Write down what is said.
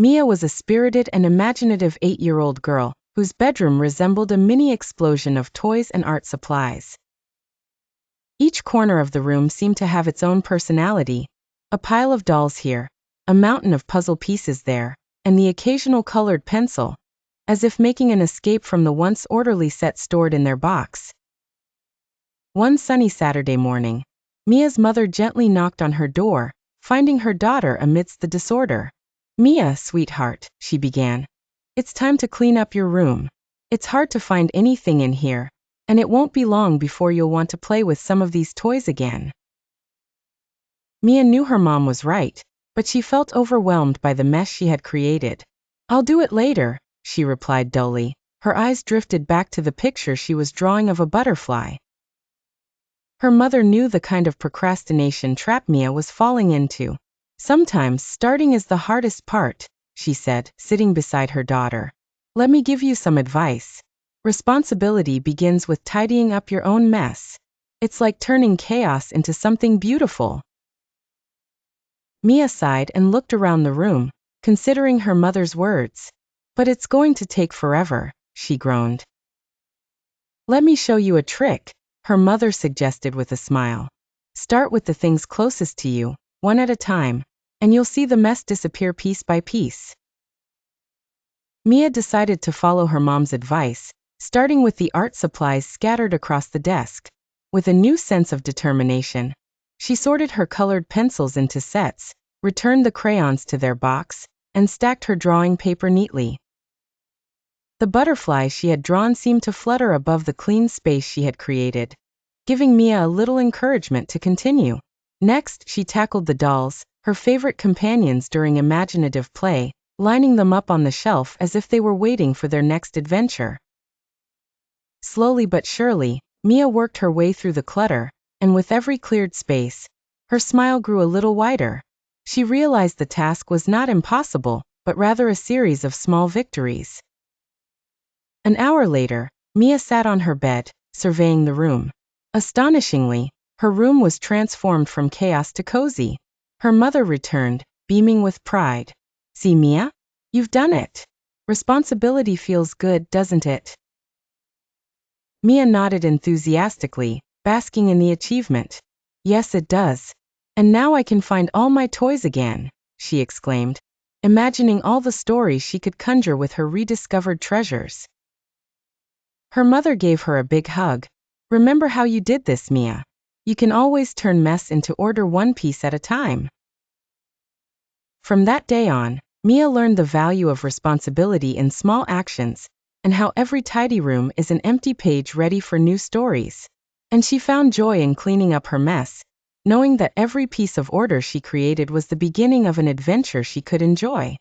Mia was a spirited and imaginative 8-year-old girl, whose bedroom resembled a mini explosion of toys and art supplies. Each corner of the room seemed to have its own personality, a pile of dolls here, a mountain of puzzle pieces there, and the occasional colored pencil, as if making an escape from the once orderly set stored in their box. One sunny Saturday morning, Mia's mother gently knocked on her door, finding her daughter amidst the disorder. "Mia, sweetheart," she began, "it's time to clean up your room. It's hard to find anything in here, and it won't be long before you'll want to play with some of these toys again." Mia knew her mom was right, but she felt overwhelmed by the mess she had created. "I'll do it later," she replied dully. Her eyes drifted back to the picture she was drawing of a butterfly. Her mother knew the kind of procrastination trap Mia was falling into. "Sometimes starting is the hardest part," she said, sitting beside her daughter. "Let me give you some advice. Responsibility begins with tidying up your own mess. It's like turning chaos into something beautiful." Mia sighed and looked around the room, considering her mother's words. "But it's going to take forever," she groaned. "Let me show you a trick," her mother suggested with a smile. "Start with the things closest to you, one at a time, and you'll see the mess disappear piece by piece." Mia decided to follow her mom's advice, starting with the art supplies scattered across the desk. With a new sense of determination, she sorted her colored pencils into sets, returned the crayons to their box, and stacked her drawing paper neatly. The butterfly she had drawn seemed to flutter above the clean space she had created, giving Mia a little encouragement to continue. Next, she tackled the dolls, her favorite companions during imaginative play, lining them up on the shelf as if they were waiting for their next adventure. Slowly but surely, Mia worked her way through the clutter, and with every cleared space, her smile grew a little wider. She realized the task was not impossible, but rather a series of small victories. An hour later, Mia sat on her bed, surveying the room. Astonishingly, her room was transformed from chaos to cozy. Her mother returned, beaming with pride. "See, Mia? You've done it. Responsibility feels good, doesn't it?" Mia nodded enthusiastically, basking in the achievement. "Yes, it does. And now I can find all my toys again," she exclaimed, imagining all the stories she could conjure with her rediscovered treasures. Her mother gave her a big hug. "Remember how you did this, Mia. You can always turn mess into order one piece at a time." From that day on, Mia learned the value of responsibility in small actions, and how every tidy room is an empty page ready for new stories. And she found joy in cleaning up her mess, knowing that every piece of order she created was the beginning of an adventure she could enjoy.